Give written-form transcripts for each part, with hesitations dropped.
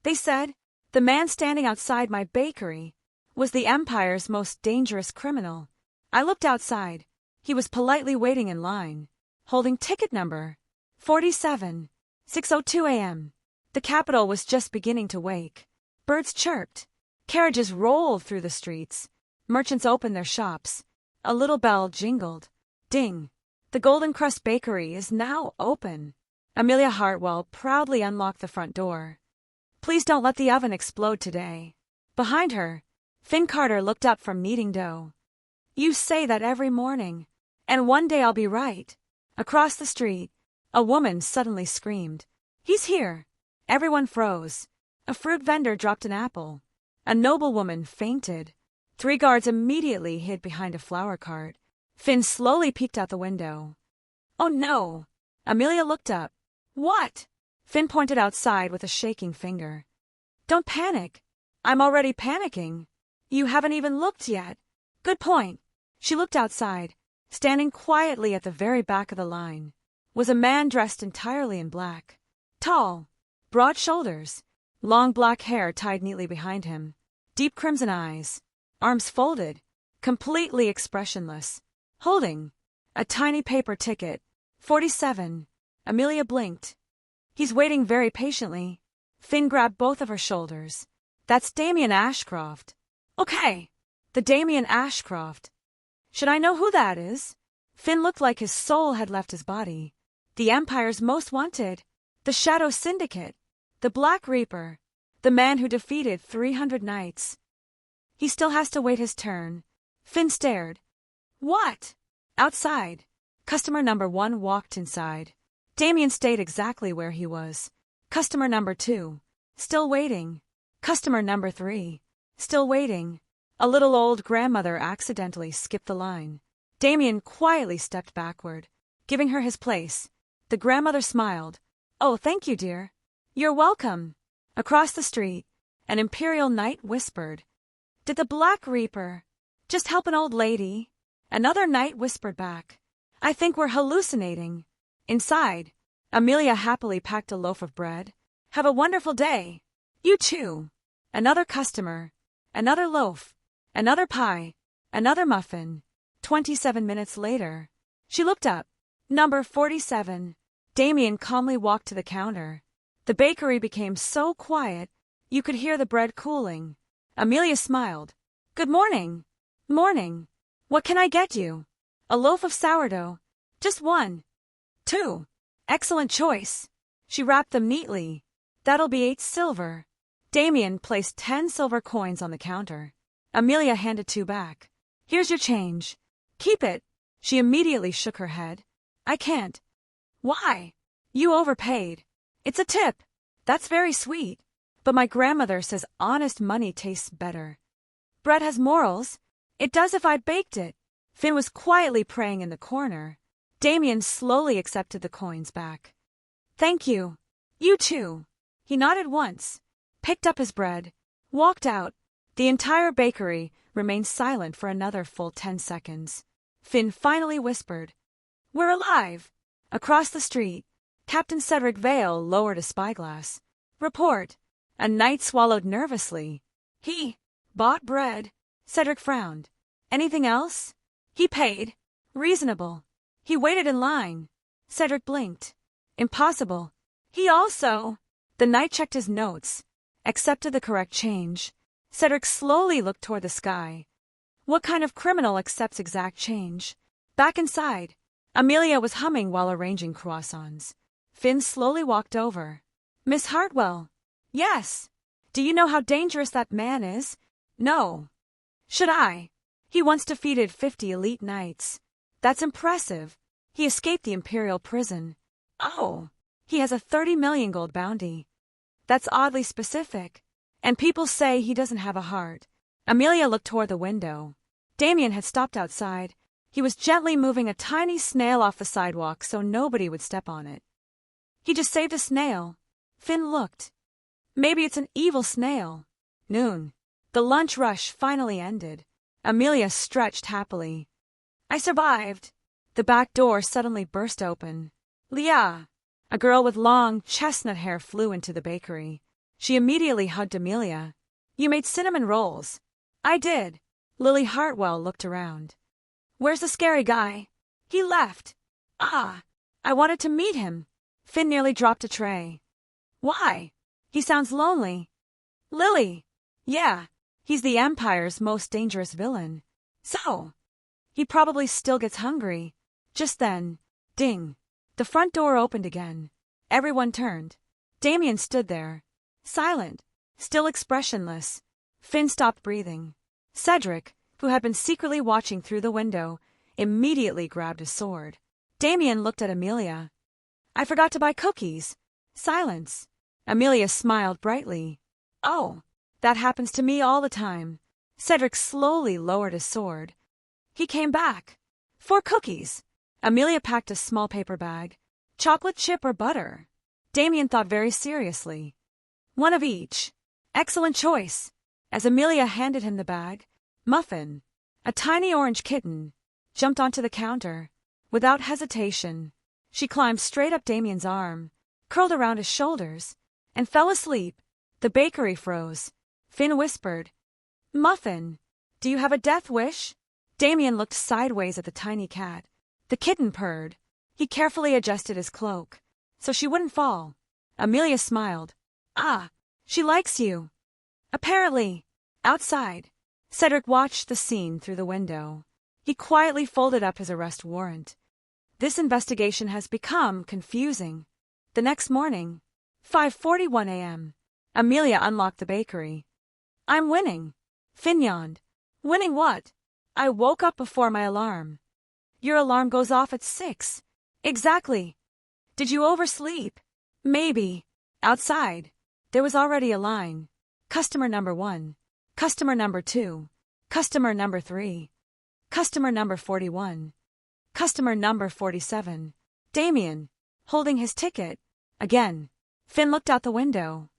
They said the man standing outside my bakery was the Empire's most dangerous criminal. I looked outside. He was politely waiting in line, holding ticket number 47, 6:02 a.m. The capital was just beginning to wake. Birds chirped. Carriages rolled through the streets. Merchants opened their shops. A little bell jingled. Ding! The Golden Crust Bakery is now open. Amelia Hartwell proudly unlocked the front door. Please don't let the oven explode today. Behind her, Finn Carter looked up from kneading dough. You say that every morning, and one day I'll be right. Across the street, a woman suddenly screamed, He's here! Everyone froze. A fruit vendor dropped an apple. A noblewoman fainted. 3 guards immediately hid behind a flower cart. Finn slowly peeked out the window. Oh no! Amelia looked up. What? Finn pointed outside with a shaking finger. Don't panic. I'm already panicking. You haven't even looked yet. Good point. She looked outside. Standing quietly at the very back of the line was a man dressed entirely in black. Tall, broad shoulders, long black hair tied neatly behind him, deep crimson eyes, arms folded, completely expressionless, holding a tiny paper ticket. 47. Amelia blinked. He's waiting very patiently. Finn grabbed both of her shoulders. That's Damien Ashcroft. Okay, the Damien Ashcroft. Should I know who that is? Finn looked like his soul had left his body. The Empire's most wanted. The Shadow Syndicate. The Black Reaper. The man who defeated 300 knights. He still has to wait his turn. Finn stared. What? Outside. Customer number 1 walked inside. Damien stayed exactly where he was. Customer number 2. Still waiting. Customer number 3. Still waiting. A little old grandmother accidentally skipped the line. Damien quietly stepped backward, giving her his place. The grandmother smiled. Oh, thank you, dear. You're welcome. Across the street, an Imperial Knight whispered. Did the Black Reaper just help an old lady? Another knight whispered back. I think we're hallucinating. Inside, Amelia happily packed a loaf of bread. Have a wonderful day. You too. Another customer. Another loaf. Another pie. Another muffin. 27 minutes later. She looked up. Number 47. Damien calmly walked to the counter. The bakery became so quiet, you could hear the bread cooling. Amelia smiled. Good morning. Morning. What can I get you? A loaf of sourdough. Just one. 2. Excellent choice. She wrapped them neatly. That'll be 8 silver. Damien placed 10 silver coins on the counter. Amelia handed 2 back. Here's your change. Keep it. She immediately shook her head. I can't. Why? You overpaid. It's a tip. That's very sweet. But my grandmother says honest money tastes better. Bread has morals. It does if I baked it. Finn was quietly praying in the corner. Damien slowly accepted the coins back. Thank you. You too. He nodded once, picked up his bread, walked out. The entire bakery remained silent for another full 10 seconds. Finn finally whispered, We're alive. Across the street, Captain Cedric Vale lowered a spyglass. Report. A knight swallowed nervously. He bought bread. Cedric frowned. Anything else? He paid. Reasonable. He waited in line. Cedric blinked. Impossible. He also. The knight checked his notes, accepted the correct change. Cedric slowly looked toward the sky. What kind of criminal accepts exact change? Back inside, Amelia was humming while arranging croissants. Finn slowly walked over. Miss Hartwell. Yes. Do you know how dangerous that man is? No. Should I? He once defeated 50 elite knights. That's impressive. He escaped the Imperial prison. Oh. He has a 30 million gold bounty. That's oddly specific. And people say he doesn't have a heart. Amelia looked toward the window. Damien had stopped outside. He was gently moving a tiny snail off the sidewalk so nobody would step on it. He just saved a snail. Finn looked. Maybe it's an evil snail. Noon. The lunch rush finally ended. Amelia stretched happily. I survived. The back door suddenly burst open. Leah. A girl with long, chestnut hair flew into the bakery. She immediately hugged Amelia. You made cinnamon rolls. I did. Lily Hartwell looked around. Where's the scary guy? He left. Ah, I wanted to meet him. Finn nearly dropped a tray. Why? He sounds lonely. Lily. Yeah, he's the Empire's most dangerous villain. So, he probably still gets hungry. Just then, ding. The front door opened again. Everyone turned. Damien stood there, silent, still expressionless. Finn stopped breathing. Cedric, who had been secretly watching through the window, immediately grabbed his sword. Damien looked at Amelia. I forgot to buy cookies. Silence. Amelia smiled brightly. Oh, that happens to me all the time. Cedric slowly lowered his sword. He came back. 4 cookies. Amelia packed a small paper bag. Chocolate chip or butter? Damien thought very seriously. One of each. Excellent choice. As Amelia handed him the bag, Muffin, a tiny orange kitten, jumped onto the counter. Without hesitation, she climbed straight up Damien's arm, curled around his shoulders, and fell asleep. The bakery froze. Finn whispered, Muffin, do you have a death wish? Damien looked sideways at the tiny cat. The kitten purred. He carefully adjusted his cloak, so she wouldn't fall. Amelia smiled. Ah, she likes you. Apparently. Outside, Cedric watched the scene through the window. He quietly folded up his arrest warrant. This investigation has become confusing. The next morning, 5:41 a.m., Amelia unlocked the bakery. I'm winning. Finn yawned. Winning what? I woke up before my alarm. Your alarm goes off at 6. Exactly. Did you oversleep? Maybe. Outside, there was already a line. Customer number 1. Customer number 2. Customer number 3. Customer number 41. Customer number 47. Damien, holding his ticket. Again. Finn looked out the window.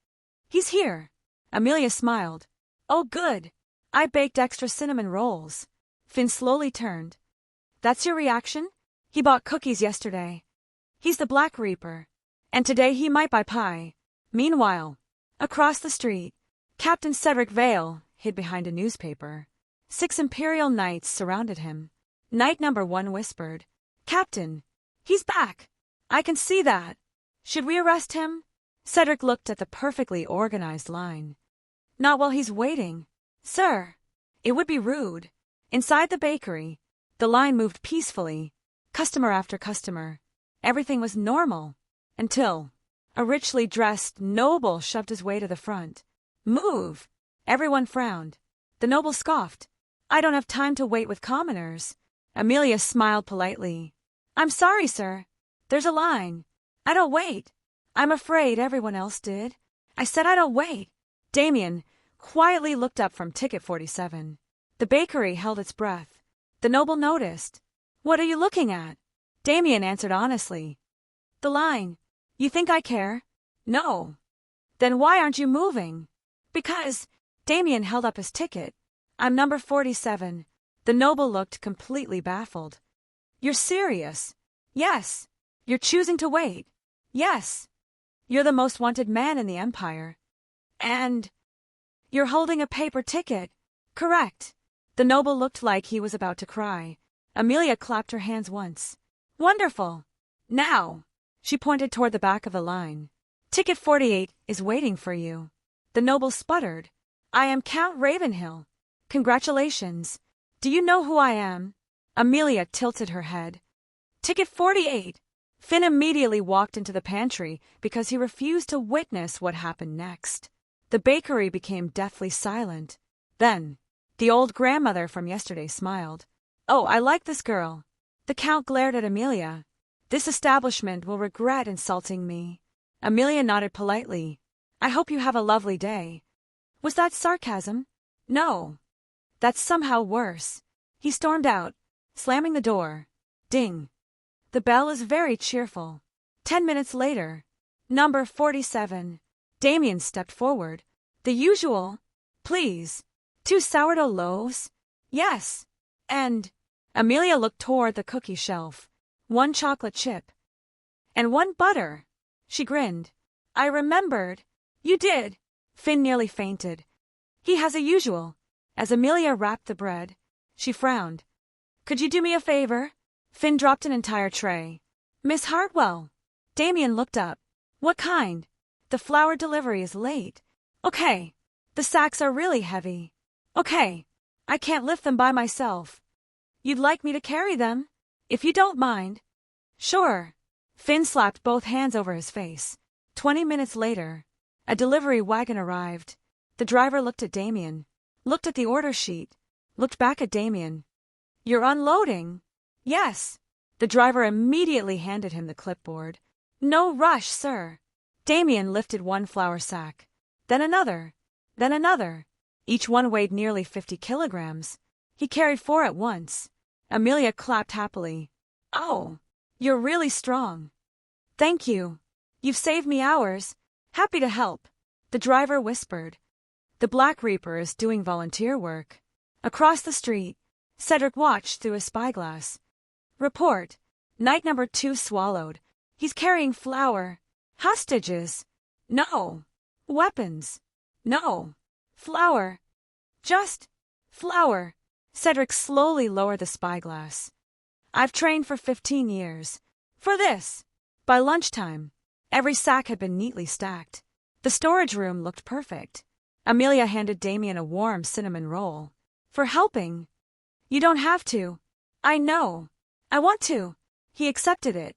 He's here. Amelia smiled. Oh, good. I baked extra cinnamon rolls. Finn slowly turned. That's your reaction? He bought cookies yesterday. He's the Black Reaper. And today he might buy pie. Meanwhile, across the street, Captain Cedric Vale hid behind a newspaper. 6 Imperial Knights surrounded him. Knight number 1 whispered, Captain, he's back. I can see that. Should we arrest him? Cedric looked at the perfectly organized line. Not while he's waiting. Sir, it would be rude. Inside the bakery, the line moved peacefully, customer after customer. Everything was normal, until a richly dressed noble shoved his way to the front. Move! Everyone frowned. The noble scoffed. I don't have time to wait with commoners. Amelia smiled politely. I'm sorry, sir. There's a line. I don't wait. I'm afraid everyone else did. I said I don't wait. Damien quietly looked up from ticket 47. The bakery held its breath. The noble noticed. What are you looking at? Damien answered honestly. The line. You think I care? No. Then why aren't you moving? Because. Damien held up his ticket. I'm number 47. The noble looked completely baffled. You're serious? Yes. You're choosing to wait? Yes. You're the most wanted man in the Empire. And you're holding a paper ticket. Correct. The noble looked like he was about to cry. Amelia clapped her hands once. Wonderful. Now. She pointed toward the back of the line. Ticket 48 is waiting for you. The noble sputtered. I am Count Ravenhill. Congratulations. Do you know who I am? Amelia tilted her head. Ticket 48. Finn immediately walked into the pantry because he refused to witness what happened next. The bakery became deathly silent. Then, the old grandmother from yesterday smiled. Oh, I like this girl. The Count glared at Amelia. This establishment will regret insulting me. Amelia nodded politely. I hope you have a lovely day. Was that sarcasm? No. That's somehow worse. He stormed out, slamming the door. Ding. The bell is very cheerful. 10 minutes later. Number 47. Damien stepped forward. The usual. Please. 2 sourdough loaves? Yes. And. Amelia looked toward the cookie shelf. 1 chocolate chip. And 1 butter. She grinned. I remembered. You did. Finn nearly fainted. He has a usual. As Amelia wrapped the bread, she frowned. Could you do me a favor? Finn dropped an entire tray. Miss Hartwell. Damien looked up. What kind? The flour delivery is late. Okay. The sacks are really heavy. Okay. I can't lift them by myself. You'd like me to carry them? If you don't mind. Sure. Finn slapped both hands over his face. 20 minutes later, a delivery wagon arrived. The driver looked at Damien, looked at the order sheet, looked back at Damien. You're unloading? Yes. The driver immediately handed him the clipboard. No rush, sir. Damien lifted one flour sack, then another, then another. Each one weighed nearly 50 kilograms. He carried 4 at once. Amelia clapped happily. Oh, you're really strong. Thank you. You've saved me hours. Happy to help. The driver whispered. The Black Reaper is doing volunteer work. Across the street, Cedric watched through a spyglass. Report. Night number 2 swallowed. He's carrying flour. Hostages. No. Weapons. No. Flour. Just flour. Cedric slowly lowered the spyglass. I've trained for 15 years. For this. By lunchtime, every sack had been neatly stacked. The storage room looked perfect. Amelia handed Damien a warm cinnamon roll. For helping. You don't have to. I know. I want to. He accepted it.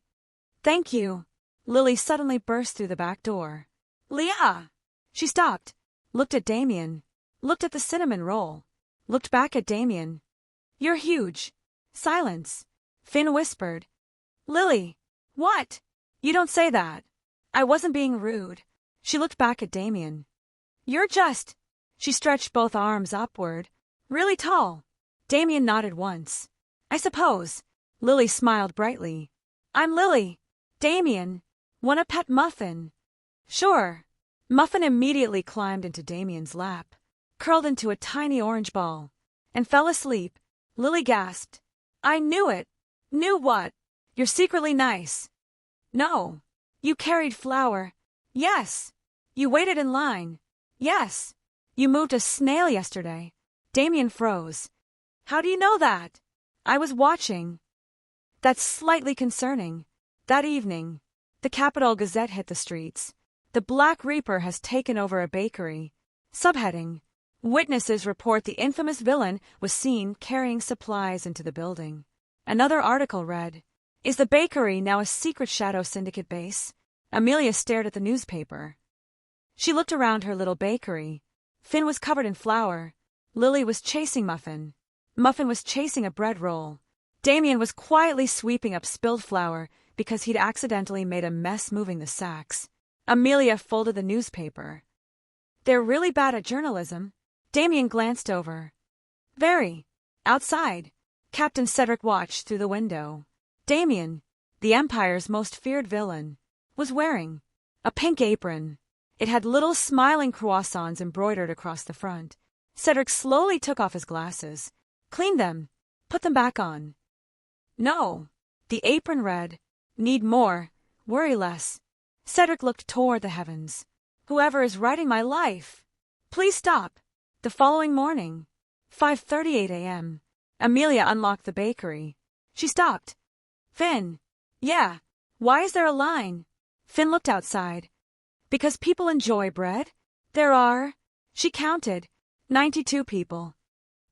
Thank you. Lily suddenly burst through the back door. Leah! She stopped, looked at Damien, looked at the cinnamon roll, looked back at Damien. You're huge. Silence. Finn whispered. Lily! What? You don't say that. I wasn't being rude. She looked back at Damien. You're just... She stretched both arms upward. Really tall. Damien nodded once. I suppose. Lily smiled brightly. I'm Lily. Damien. Want a pet muffin? Sure. Muffin immediately climbed into Damien's lap, curled into a tiny orange ball, and fell asleep. Lily gasped. I knew it. Knew what? You're secretly nice. No. You carried flour. Yes. You waited in line. Yes. You moved a snail yesterday. Damien froze. How do you know that? I was watching. That's slightly concerning. That evening, the Capital Gazette hit the streets. The Black Reaper has taken over a bakery. Subheading. Witnesses report the infamous villain was seen carrying supplies into the building. Another article read, Is the bakery now a secret shadow syndicate base? Amelia stared at the newspaper. She looked around her little bakery. Finn was covered in flour. Lily was chasing Muffin. Muffin was chasing a bread roll. Damien was quietly sweeping up spilled flour because he'd accidentally made a mess moving the sacks. Amelia folded the newspaper. They're really bad at journalism. Damien glanced over. Very. Outside, Captain Cedric watched through the window. Damien, the Empire's most feared villain, was wearing a pink apron. It had little smiling croissants embroidered across the front. Cedric slowly took off his glasses, cleaned them, put them back on. No. The apron read, Need more, worry less. Cedric looked toward the heavens. Whoever is writing my life, please stop. The following morning, 5:38 a.m., Amelia unlocked the bakery. She stopped. Finn. Yeah. Why is there a line? Finn looked outside. Because people enjoy bread? There are, she counted, 92 people.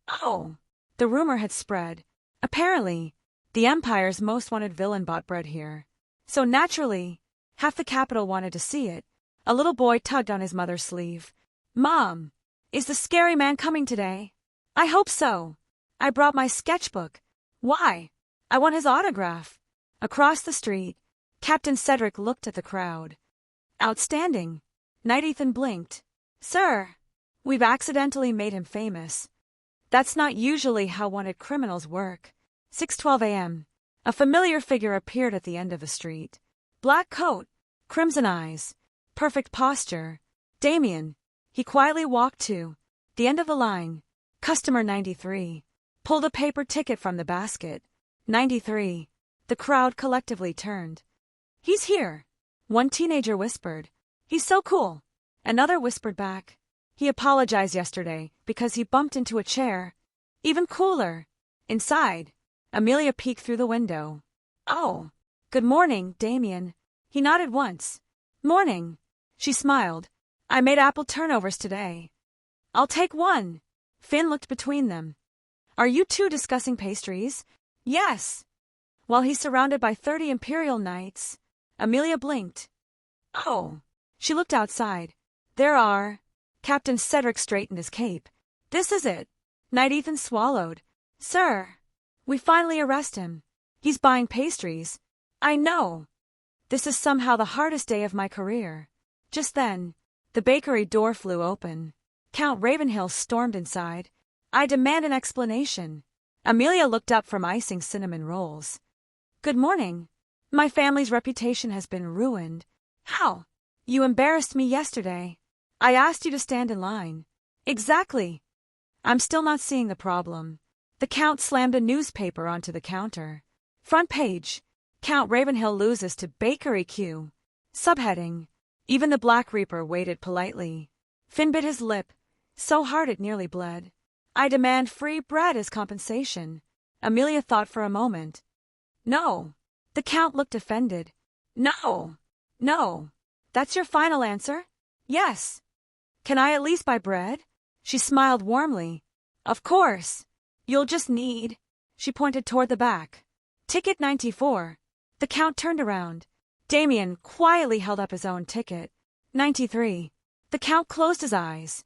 Oh. The rumor had spread. Apparently, the Empire's most wanted villain bought bread here. So naturally, half the capital wanted to see it. A little boy tugged on his mother's sleeve. Mom, is the scary man coming today? I hope so. I brought my sketchbook. Why? I want his autograph. Across the street, Captain Cedric looked at the crowd. Outstanding. Knight Ethan blinked. Sir, we've accidentally made him famous. That's not usually how wanted criminals work. 6:12 a.m. A familiar figure appeared at the end of the street. Black coat, crimson eyes, perfect posture. Damien. He quietly walked to the end of the line. Customer 93. Pulled a paper ticket from the basket. 93. The crowd collectively turned. He's here. One teenager whispered. He's so cool. Another whispered back. He apologized yesterday because he bumped into a chair. Even cooler. Inside, Amelia peeked through the window. Oh, good morning, Damien. He nodded once. Morning. She smiled. I made apple turnovers today. I'll take one. Finn looked between them. Are you two discussing pastries? Yes. While he's surrounded by 30 Imperial Knights, Amelia blinked. Oh. She looked outside. There are. Captain Cedric straightened his cape. This is it. Knight Ethan swallowed. Sir. We finally arrest him. He's buying pastries. I know. This is somehow the hardest day of my career. Just then, the bakery door flew open. Count Ravenhill stormed inside. I demand an explanation. Amelia looked up from icing cinnamon rolls. Good morning. My family's reputation has been ruined. How? You embarrassed me yesterday. I asked you to stand in line. Exactly. I'm still not seeing the problem. The Count slammed a newspaper onto the counter. Front page. Count Ravenhill loses to Bakery Q. Subheading. Even the Black Reaper waited politely. Finn bit his lip, so hard it nearly bled. I demand free bread as compensation. Amelia thought for a moment. No. The Count looked offended. No. No. That's your final answer? Yes. Can I at least buy bread? She smiled warmly. Of course. You'll just need. She pointed toward the back. Ticket 94. The Count turned around. Damien quietly held up his own ticket. 93. The Count closed his eyes.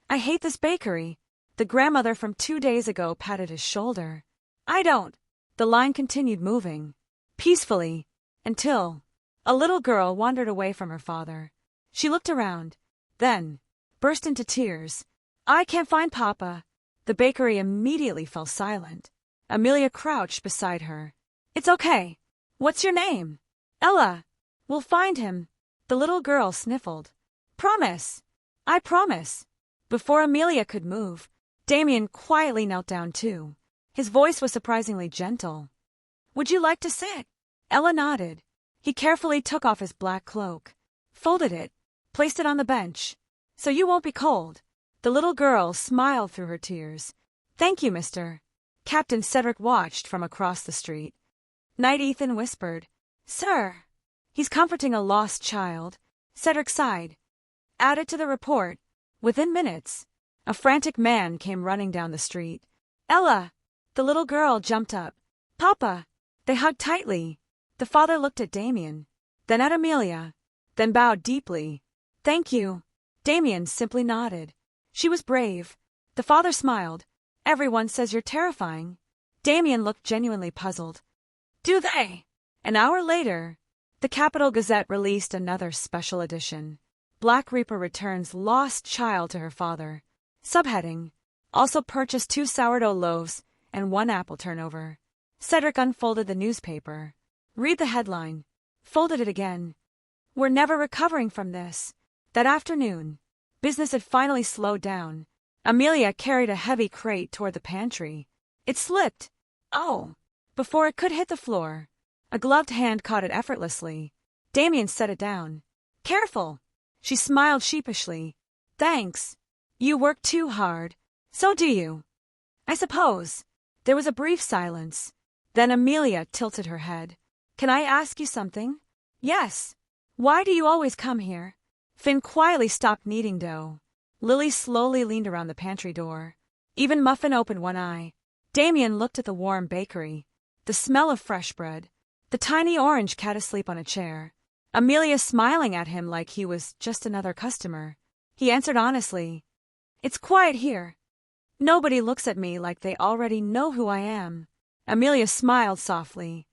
I hate this bakery. The grandmother from 2 days ago patted his shoulder. I don't. The line continued moving. Peacefully. Until a little girl wandered away from her father. She looked around. Then burst into tears. I can't find Papa. The bakery immediately fell silent. Amelia crouched beside her. It's okay. What's your name? Ella. We'll find him. The little girl sniffled. Promise. I promise. Before Amelia could move, Damien quietly knelt down too. His voice was surprisingly gentle. Would you like to sit? Ella nodded. He carefully took off his black cloak, folded it, placed it on the bench. So you won't be cold. The little girl smiled through her tears. Thank you, mister. Captain Cedric watched from across the street. Knight Ethan whispered, Sir. He's comforting a lost child. Cedric sighed. Added to the report. Within minutes, a frantic man came running down the street. Ella! The little girl jumped up. Papa! They hugged tightly. The father looked at Damien, then at Amelia, then bowed deeply. Thank you. Damien simply nodded. She was brave. The father smiled. Everyone says you're terrifying. Damien looked genuinely puzzled. Do they? An hour later, the Capital Gazette released another special edition. Black Reaper returns lost child to her father. Subheading. Also purchased 2 sourdough loaves and 1 apple turnover. Cedric unfolded the newspaper. Read the headline. Folded it again. We're never recovering from this. That afternoon, business had finally slowed down. Amelia carried a heavy crate toward the pantry. It slipped. Oh! Before it could hit the floor, a gloved hand caught it effortlessly. Damien set it down. Careful! She smiled sheepishly. Thanks. You work too hard. So do you. I suppose. There was a brief silence. Then Amelia tilted her head. Can I ask you something? Yes. Why do you always come here? Finn quietly stopped kneading dough. Lily slowly leaned around the pantry door. Even Muffin opened one eye. Damien looked at the warm bakery. The smell of fresh bread. The tiny orange cat asleep on a chair. Amelia smiling at him like he was just another customer. He answered honestly. It's quiet here. Nobody looks at me like they already know who I am. Amelia smiled softly.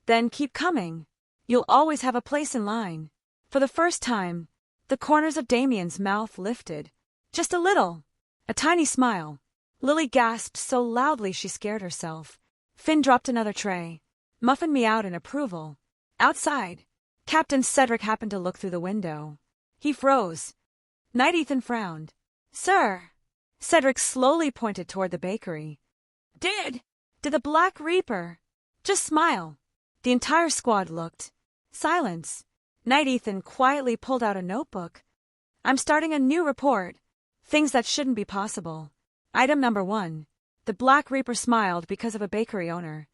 Then keep coming. You'll always have a place in line. For the first time, the corners of Damien's mouth lifted. Just a little. A tiny smile. Lily gasped so loudly she scared herself. Finn dropped another tray. Muffin meowed in approval. Outside, Captain Cedric happened to look through the window. He froze. Knight Ethan frowned. Sir. Cedric slowly pointed toward the bakery. Did the Black Reaper? Just smile. The entire squad looked. Silence. Knight Ethan quietly pulled out a notebook. I'm starting a new report. Things that shouldn't be possible. Item number 1. The Black Reaper smiled because of a bakery owner.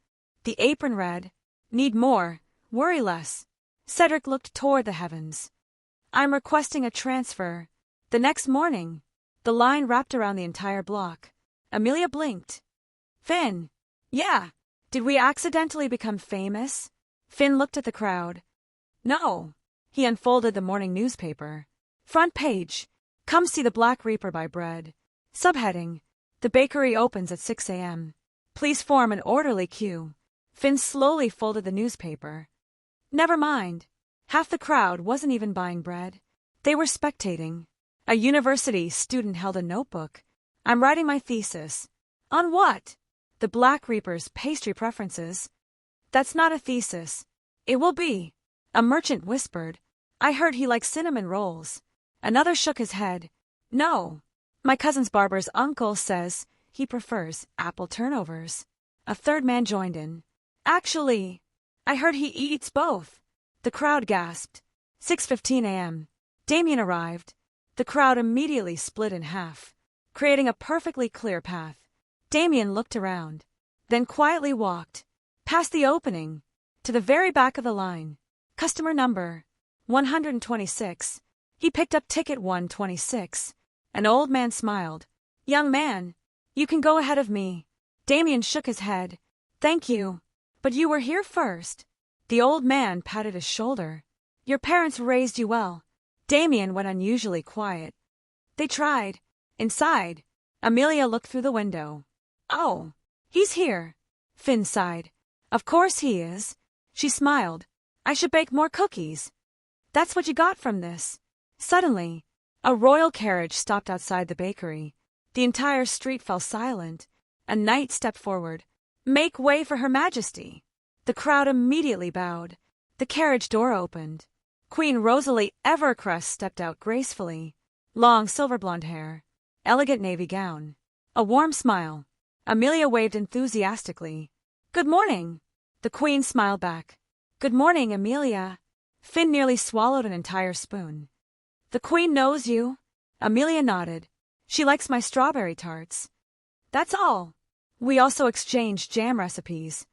The apron read, "Need more, worry less." Cedric looked toward the heavens. "I'm requesting a transfer." The next morning, the line wrapped around the entire block. Amelia blinked. "Finn." "Yeah. Did we accidentally become famous?" Finn looked at the crowd. "No." He unfolded the morning newspaper. Front page. "Come see the Black Reaper buy bread." Subheading. "The bakery opens at 6 a.m. Please form an orderly queue." Finn slowly folded the newspaper. Never mind. Half the crowd wasn't even buying bread. They were spectating. A university student held a notebook. "I'm writing my thesis." "On what?" "The Black Reaper's pastry preferences." "That's not a thesis." "It will be." A merchant whispered. "I heard he likes cinnamon rolls." Another shook his head. "No. My cousin's barber's uncle says he prefers apple turnovers." A third man joined in. "Actually, I heard he eats both." The crowd gasped. 6:15 a.m. Damien arrived. The crowd immediately split in half, creating a perfectly clear path. Damien looked around, then quietly walked past the opening to the very back of the line. Customer number 126. He picked up ticket 126. An old man smiled. "Young man, you can go ahead of me." Damien shook his head. "Thank you. But you were here first." The old man patted his shoulder. "Your parents raised you well." Damien went unusually quiet. "They tried." Inside, Amelia looked through the window. "Oh, he's here." Finn sighed. "Of course he is." She smiled. "I should bake more cookies." "That's what you got from this." Suddenly, a royal carriage stopped outside the bakery. The entire street fell silent. A knight stepped forward. "Make way for Her Majesty." The crowd immediately bowed. The carriage door opened. Queen Rosalie Evercrest stepped out gracefully. Long silver blonde hair. Elegant navy gown. A warm smile. Amelia waved enthusiastically. "Good morning." The Queen smiled back. "Good morning, Amelia." Finn nearly swallowed an entire spoon. "The Queen knows you." Amelia nodded. "She likes my strawberry tarts." "That's all." We also exchanged jam recipes.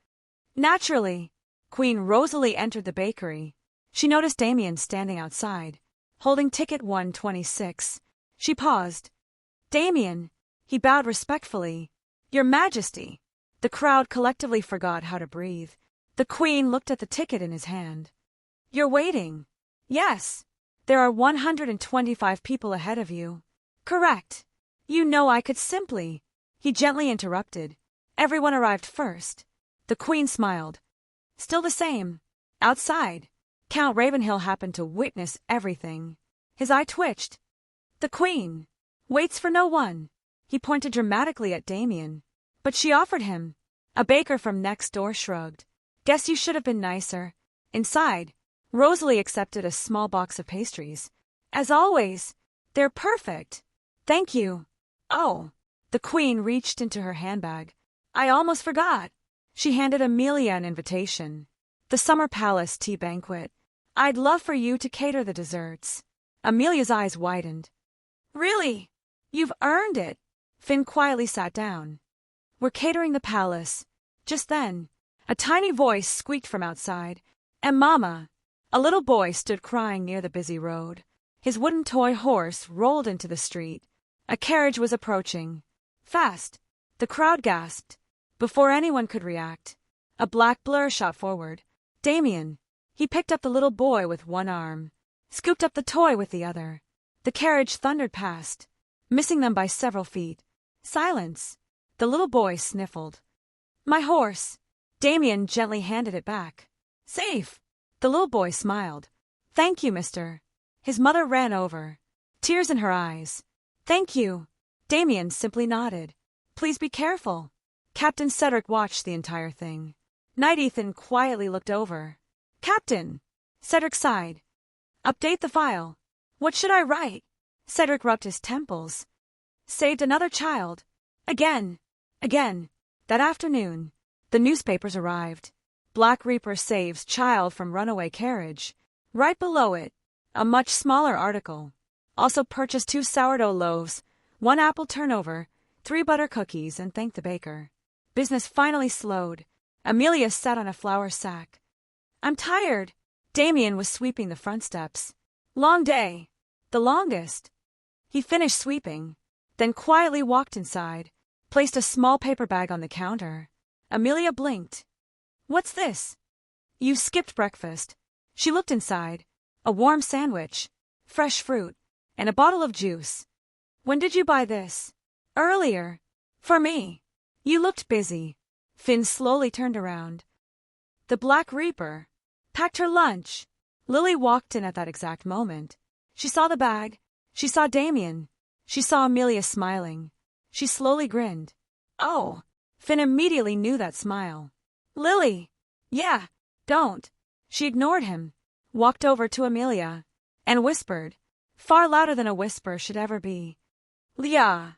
Naturally. Queen Rosalie entered the bakery. She noticed Damien standing outside, holding ticket 126. She paused. "Damien." He bowed respectfully. "Your Majesty." The crowd collectively forgot how to breathe. The Queen looked at the ticket in his hand. "You're waiting." "Yes. There are 125 people ahead of you." "Correct." "You know I could simply." He gently interrupted. "Everyone arrived first." The Queen smiled. "Still the same." Outside, Count Ravenhill happened to witness everything. His eye twitched. "The Queen waits for no one." He pointed dramatically at Damien. "But she offered him." A baker from next door shrugged. "Guess you should have been nicer." Inside, Rosalie accepted a small box of pastries. "As always, they're perfect." "Thank you." "Oh." The Queen reached into her handbag. "I almost forgot." She handed Amelia an invitation. "The Summer Palace Tea Banquet. I'd love for you to cater the desserts." Amelia's eyes widened. "Really? You've earned it." Finn quietly sat down. "We're catering the palace." Just then, a tiny voice squeaked from outside. "And Mama." A little boy stood crying near the busy road. His wooden toy horse rolled into the street. A carriage was approaching. Fast. The crowd gasped. Before anyone could react, a black blur shot forward. Damien. He picked up the little boy with one arm, scooped up the toy with the other. The carriage thundered past, missing them by several feet. Silence. The little boy sniffled. "My horse." Damien gently handed it back. "Safe." The little boy smiled. "Thank you, mister." His mother ran over, tears in her eyes. "Thank you." Damien simply nodded. "Please be careful." Captain Cedric watched the entire thing. Knight Ethan quietly looked over. "Captain." Cedric sighed. "Update the file." "What should I write?" Cedric rubbed his temples. "Saved another child." Again. Again. That afternoon, the newspapers arrived. Black Reaper saves child from runaway carriage. Right below it, a much smaller article. Also purchased 2 sourdough loaves, 1 apple turnover, 3 butter cookies, and thanked the baker. Business finally slowed. Amelia sat on a flour sack. I'm tired. Damien was sweeping the front steps. Long day. The longest. He finished sweeping, then quietly walked inside, placed a small paper bag on the counter. Amelia blinked. What's this? You skipped breakfast. She looked inside. A warm sandwich, fresh fruit, and a bottle of juice. When did you buy this? Earlier. For me. You looked busy. Finn slowly turned around. The Black Reaper packed her lunch. Lily walked in at that exact moment. She saw the bag. She saw Damien. She saw Amelia smiling. She slowly grinned. Oh! Finn immediately knew that smile. Lily! Yeah, don't. She ignored him, walked over to Amelia, and whispered, far louder than a whisper should ever be. Leah!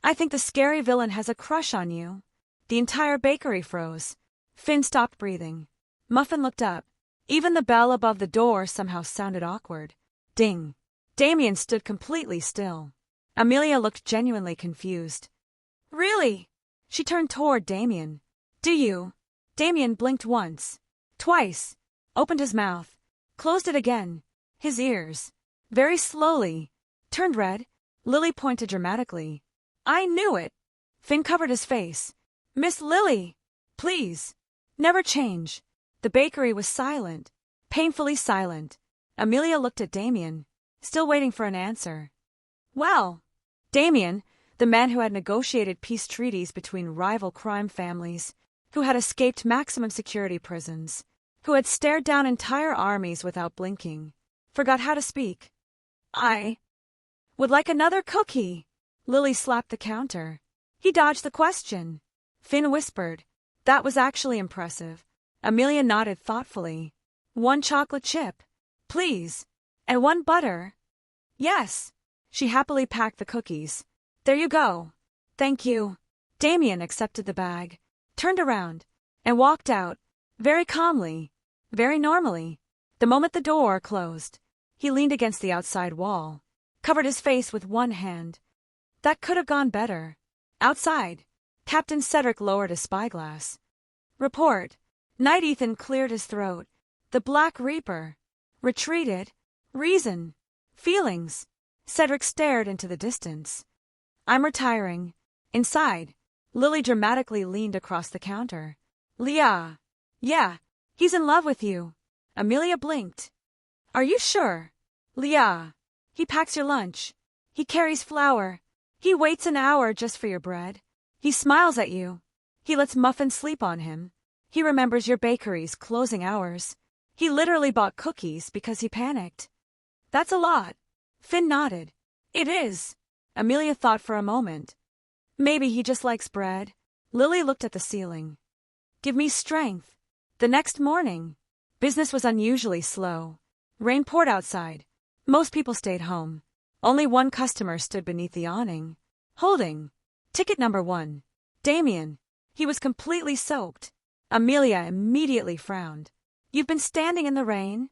I think the scary villain has a crush on you. The entire bakery froze. Finn stopped breathing. Muffin looked up. Even the bell above the door somehow sounded awkward. Ding! Damien stood completely still. Amelia looked genuinely confused. Really? She turned toward Damien. Do you? Damien blinked once, twice, opened his mouth, closed it again, his ears, very slowly, turned red. Lily pointed dramatically. I knew it. Finn covered his face. Miss Lily, please, never change. The bakery was silent, painfully silent. Amelia looked at Damien, still waiting for an answer. Well, Damien, the man who had negotiated peace treaties between rival crime families, who had escaped maximum security prisons, who had stared down entire armies without blinking, forgot how to speak. I would like another cookie. Lily slapped the counter. He dodged the question. Finn whispered. That was actually impressive. Amelia nodded thoughtfully. 1 chocolate chip, please. And 1 butter. Yes. She happily packed the cookies. There you go. Thank you. Damien accepted the bag, turned around, and walked out, very calmly, very normally. The moment the door closed, he leaned against the outside wall, covered his face with one hand. That could have gone better. Outside, Captain Cedric lowered his spyglass. Report. Night. Ethan cleared his throat. The Black Reaper retreated. Reason. Feelings. Cedric stared into the distance. I'm retiring. Inside, Lily dramatically leaned across the counter. Leah. Yeah, he's in love with you. Amelia blinked. Are you sure? Leah. He packs your lunch. He carries flour. He waits an hour just for your bread. He smiles at you. He lets Muffin sleep on him. He remembers your bakery's closing hours. He literally bought cookies because he panicked. That's a lot. Finn nodded. It is. Amelia thought for a moment. Maybe he just likes bread. Lily looked at the ceiling. Give me strength. The next morning, business was unusually slow. Rain poured outside. Most people stayed home. Only 1 customer stood beneath the awning, holding ticket number 1. Damien. He was completely soaked. Amelia immediately frowned. You've been standing in the rain?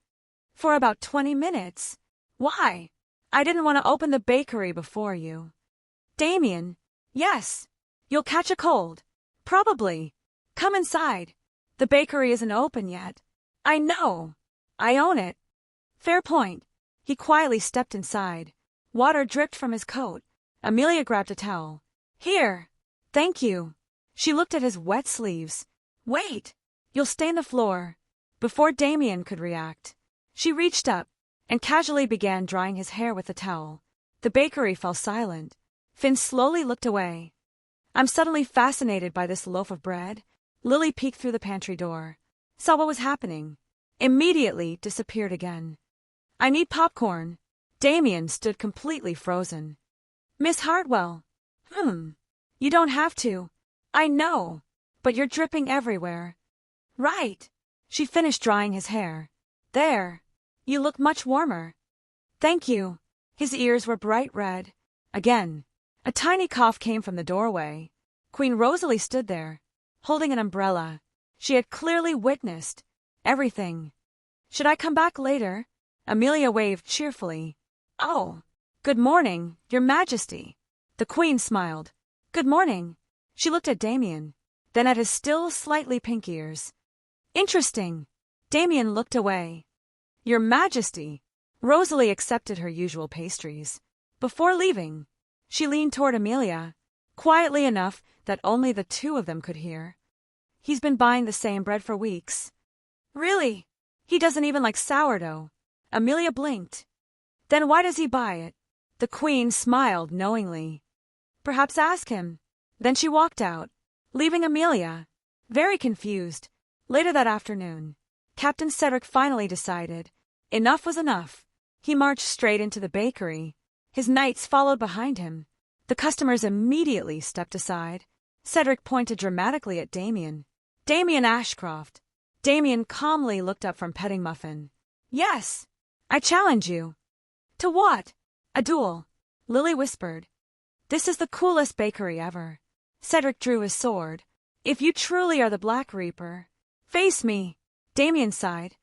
For about 20 minutes. Why? I didn't want to open the bakery before you. Damien. Yes. You'll catch a cold. Probably. Come inside. The bakery isn't open yet. I know. I own it. Fair point. He quietly stepped inside. Water dripped from his coat. Amelia grabbed a towel. Here. Thank you. She looked at his wet sleeves. Wait. You'll stain the floor. Before Damien could react, she reached up and casually began drying his hair with the towel. The bakery fell silent. Finn slowly looked away. I'm suddenly fascinated by this loaf of bread. Lily peeked through the pantry door, saw what was happening, immediately disappeared again. I need popcorn. Damien stood completely frozen. Miss Hartwell. You don't have to. I know. But you're dripping everywhere. Right. She finished drying his hair. There. You look much warmer. Thank you. His ears were bright red. Again. A tiny cough came from the doorway. Queen Rosalie stood there, holding an umbrella. She had clearly witnessed everything. Should I come back later? Amelia waved cheerfully. Oh, good morning, Your Majesty. The Queen smiled. Good morning. She looked at Damien, then at his still slightly pink ears. Interesting. Damien looked away. Your Majesty. Rosalie accepted her usual pastries. Before leaving, she leaned toward Amelia, quietly enough that only the two of them could hear. He's been buying the same bread for weeks. Really? He doesn't even like sourdough. Amelia blinked. Then why does he buy it? The Queen smiled knowingly. Perhaps ask him. Then she walked out, leaving Amelia very confused. Later that afternoon, Captain Cedric finally decided enough was enough. He marched straight into the bakery. His knights followed behind him. The customers immediately stepped aside. Cedric pointed dramatically at Damien. Damien Ashcroft. Damien calmly looked up from petting Muffin. Yes, I challenge you. To what? A duel. Lily whispered. This is the coolest bakery ever. Cedric drew his sword. If you truly are the Black Reaper, face me. Damien sighed.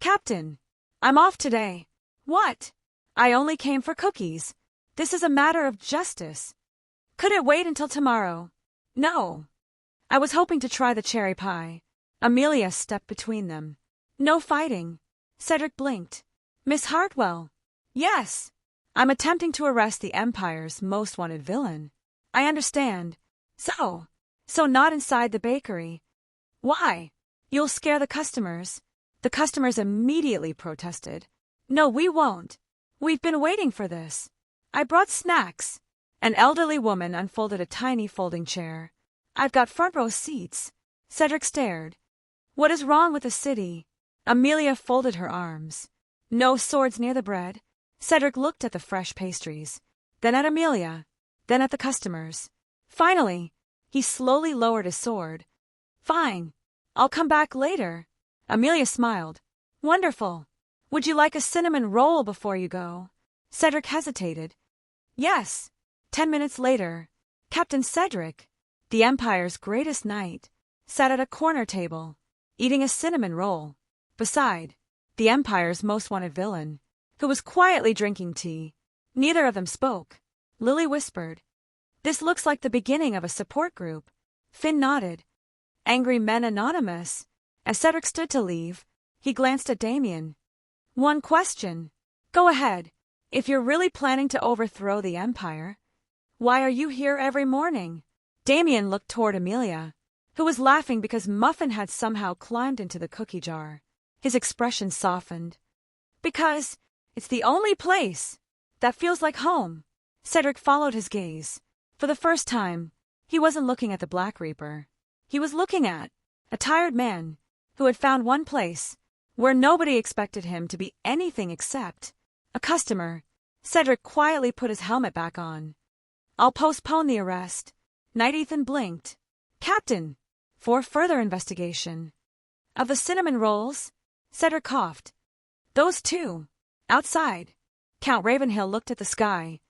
Captain, I'm off today. What? I only came for cookies. This is a matter of justice. Could it wait until tomorrow? No. I was hoping to try the cherry pie. Amelia stepped between them. No fighting. Cedric blinked. Miss Hartwell. Yes. I'm attempting to arrest the Empire's most wanted villain. I understand. So not inside the bakery. Why? You'll scare the customers. The customers immediately protested. No, we won't. We've been waiting for this. I brought snacks. An elderly woman unfolded a tiny folding chair. I've got front row seats. Cedric stared. What is wrong with the city? Amelia folded her arms. No swords near the bread. Cedric looked at the fresh pastries, then at Amelia, then at the customers. Finally, he slowly lowered his sword. Fine. I'll come back later. Amelia smiled. Wonderful. Would you like a cinnamon roll before you go? Cedric hesitated. Yes. 10 minutes later, Captain Cedric, the Empire's greatest knight, sat at a corner table, eating a cinnamon roll. Beside, the Empire's most wanted villain, who was quietly drinking tea. Neither of them spoke. Lily whispered, This looks like the beginning of a support group. Finn nodded. Angry Men Anonymous. As Cedric stood to leave, he glanced at Damien. One question. Go ahead. If you're really planning to overthrow the Empire, why are you here every morning? Damien looked toward Amelia, who was laughing because Muffin had somehow climbed into the cookie jar. His expression softened. Because it's the only place that feels like home. Cedric followed his gaze. For the first time, he wasn't looking at the Black Reaper. He was looking at a tired man who had found one place where nobody expected him to be anything except a customer. Cedric quietly put his helmet back on. I'll postpone the arrest. Knight Ethan blinked. Captain, for further investigation. Of the cinnamon rolls? Cedric coughed. Those two. Outside. Count Ravenhill looked at the sky.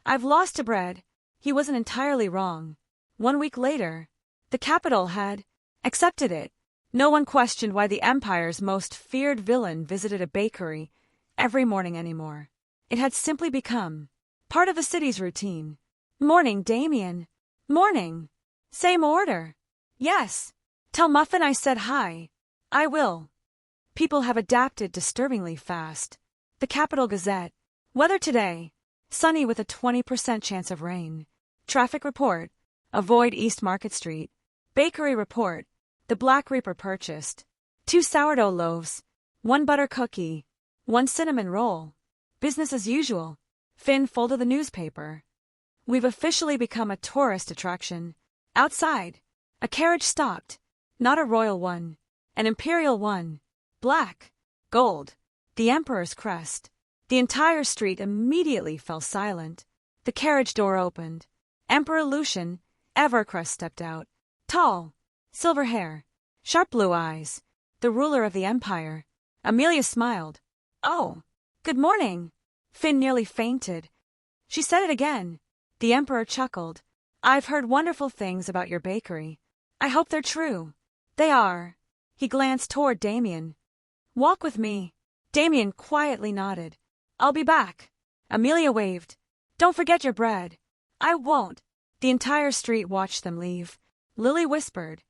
I've lost to bread. He wasn't entirely wrong. 1 week later, the capital had accepted it. No one questioned why the Empire's most feared villain visited a bakery every morning anymore. It had simply become part of the city's routine. Morning, Damien. Morning. Same order. Yes. Tell Muffin I said hi. I will. People have adapted disturbingly fast. The Capital Gazette. Weather today. Sunny with a 20% chance of rain. Traffic report. Avoid East Market Street. Bakery report. The Black Reaper purchased 2 sourdough loaves, 1 butter cookie, 1 cinnamon roll. Business as usual. Finn folded the newspaper. We've officially become a tourist attraction. Outside, a carriage stopped. Not a royal one. An imperial one. Black. Gold. The Emperor's crest. The entire street immediately fell silent. The carriage door opened. Emperor Lucian, Evercrest, stepped out. Tall. Silver hair. Sharp blue eyes. The ruler of the Empire. Amelia smiled. Oh, good morning. Finn nearly fainted. She said it again. The Emperor chuckled. I've heard wonderful things about your bakery. I hope they're true. They are. He glanced toward Damien. Walk with me. Damien quietly nodded. I'll be back. Amelia waved. Don't forget your bread. I won't. The entire street watched them leave. Lily whispered,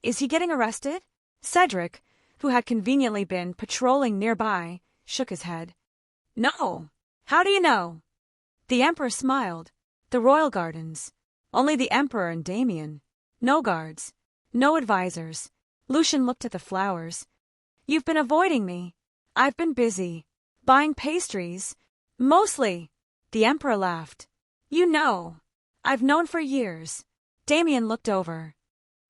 "Is he getting arrested?" Cedric, who had conveniently been patrolling nearby, shook his head. "No. How do you know?" The Emperor smiled. "The royal gardens. Only the Emperor and Damien. No guards. No advisors." Lucian looked at the flowers. "You've been avoiding me." "I've been busy. Buying pastries. Mostly." The Emperor laughed. "You know. I've known for years." Damien looked over.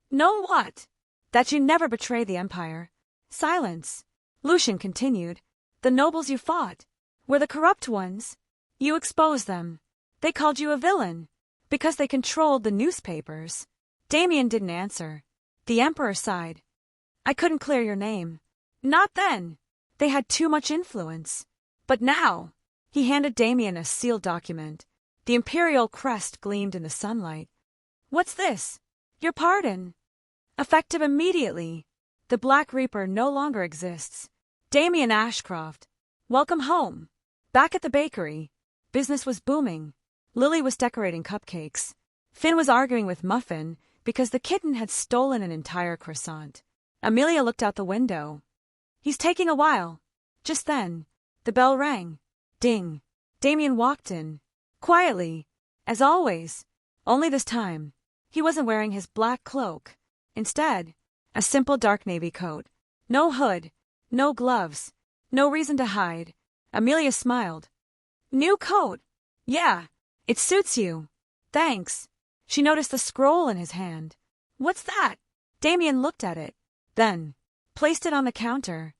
"Know what?" "That you never betray the Empire." Silence. Lucian continued. "The nobles you fought were the corrupt ones. You exposed them. They called you a villain because they controlled the newspapers." Damien didn't answer. The Emperor sighed. "I couldn't clear your name. Not then. They had too much influence. But now." He handed Damien a sealed document. The imperial crest gleamed in the sunlight. "What's this?" "Your pardon. Effective immediately. The Black Reaper no longer exists. Damien Ashcroft. Welcome home." Back at the bakery, business was booming. Lily was decorating cupcakes. Finn was arguing with Muffin because the kitten had stolen an entire croissant. Amelia looked out the window. "He's taking a while." Just then, the bell rang. Ding. Damien walked in. Quietly, as always. Only this time, he wasn't wearing his black cloak. Instead, a simple dark navy coat. No hood, no gloves, no reason to hide. Amelia smiled. "New coat?" "Yeah, it suits you." "Thanks." She noticed the scroll in his hand. "What's that?" Damien looked at it, then placed it on the counter.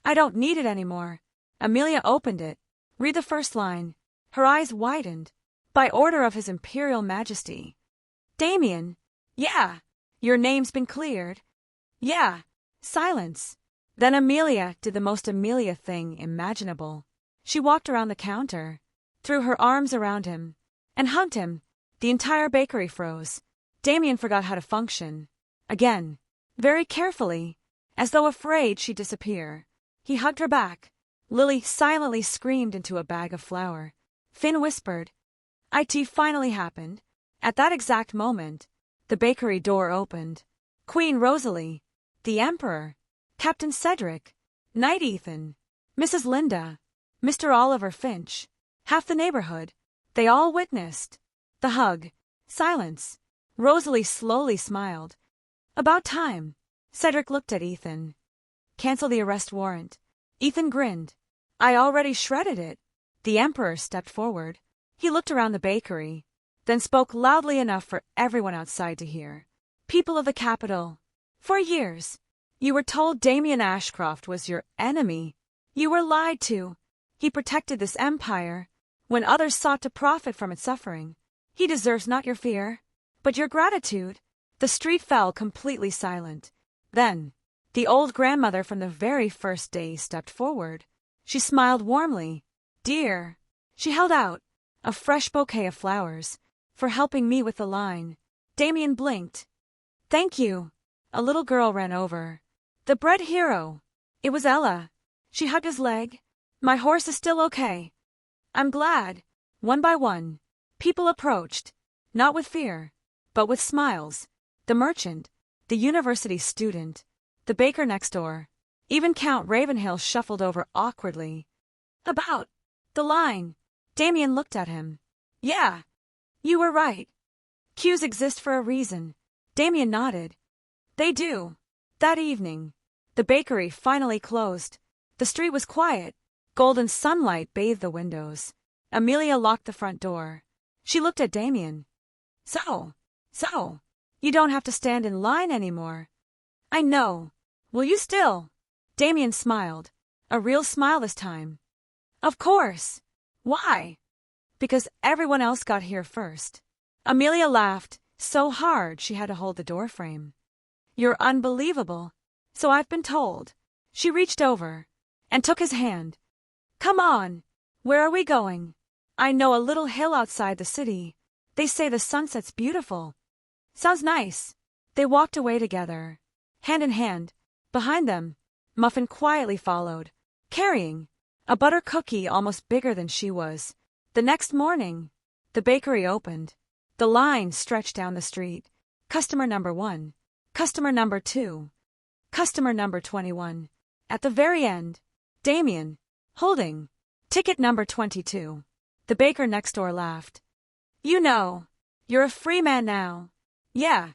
"I don't need it anymore." Amelia opened it. "Read the first line." Her eyes widened. "By order of His Imperial Majesty." Damien. "Yeah." "Your name's been cleared." "Yeah." Silence. Then Amelia did the most Amelia thing imaginable. She walked around the counter, threw her arms around him, and hugged him. The entire bakery froze. Damien forgot how to function. Again, very carefully, as though afraid she'd disappear. He hugged her back. Lily silently screamed into a bag of flour. Finn whispered. "It finally happened." At that exact moment, the bakery door opened. Queen Rosalie, the Emperor, Captain Cedric, Knight Ethan, Mrs. Linda, Mr. Oliver Finch, half the neighborhood. They all witnessed. The hug. Silence. Rosalie slowly smiled. "About time." Cedric looked at Ethan. "Cancel the arrest warrant." Ethan grinned. "I already shredded it." The Emperor stepped forward. He looked around the bakery, then spoke loudly enough for everyone outside to hear. "People of the capital, for years, you were told Damien Ashcroft was your enemy. You were lied to. He protected this empire when others sought to profit from its suffering. He deserves not your fear, but your gratitude." The street fell completely silent. Then, the old grandmother from the very first day stepped forward. She smiled warmly. "Dear." She held out a fresh bouquet of flowers. "For helping me with the line." Damien blinked. "Thank you." A little girl ran over. "The bread hero." It was Ella. She hugged his leg. "My horse is still okay." "I'm glad." One by one, people approached, not with fear, but with smiles. The merchant, the university student, the baker next door. Even Count Ravenhill shuffled over awkwardly. "About the line." Damien looked at him. "Yeah, you were right. Queues exist for a reason." Damien nodded. "They do." That evening, the bakery finally closed. The street was quiet. Golden sunlight bathed the windows. Amelia locked the front door. She looked at Damien. So, you don't have to stand in line anymore." "I know. Will you still?" Damien smiled. A real smile this time. "Of course." "Why?" "Because everyone else got here first." Amelia laughed, so hard she had to hold the doorframe. "You're unbelievable." "So I've been told." She reached over and took his hand. "Come on. Where are we going?" "I know a little hill outside the city. They say the sunset's beautiful." "Sounds nice." They walked away together, hand in hand. Behind them, Muffin quietly followed, carrying a butter cookie almost bigger than she was. The next morning, the bakery opened. The line stretched down the street. Customer number 1. Customer number 2. Customer number 21. At the very end, Damien, holding ticket number 22. The baker next door laughed. You know, you're a free man now. Yeah.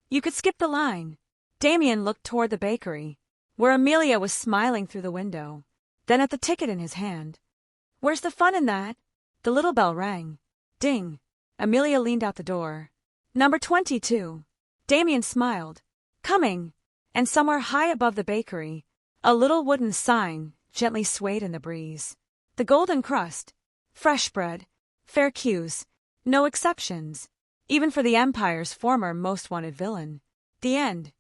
You could skip the line. Damien looked toward the bakery, where Amelia was smiling through the window, then at the ticket in his hand. Where's the fun in that? The little bell rang. Ding. Amelia leaned out the door. Number 22. Damien smiled. Coming. And somewhere high above the bakery, a little wooden sign gently swayed in the breeze. The golden crust. Fresh bread. Fair cues. No exceptions. Even for the Empire's former most wanted villain. The end.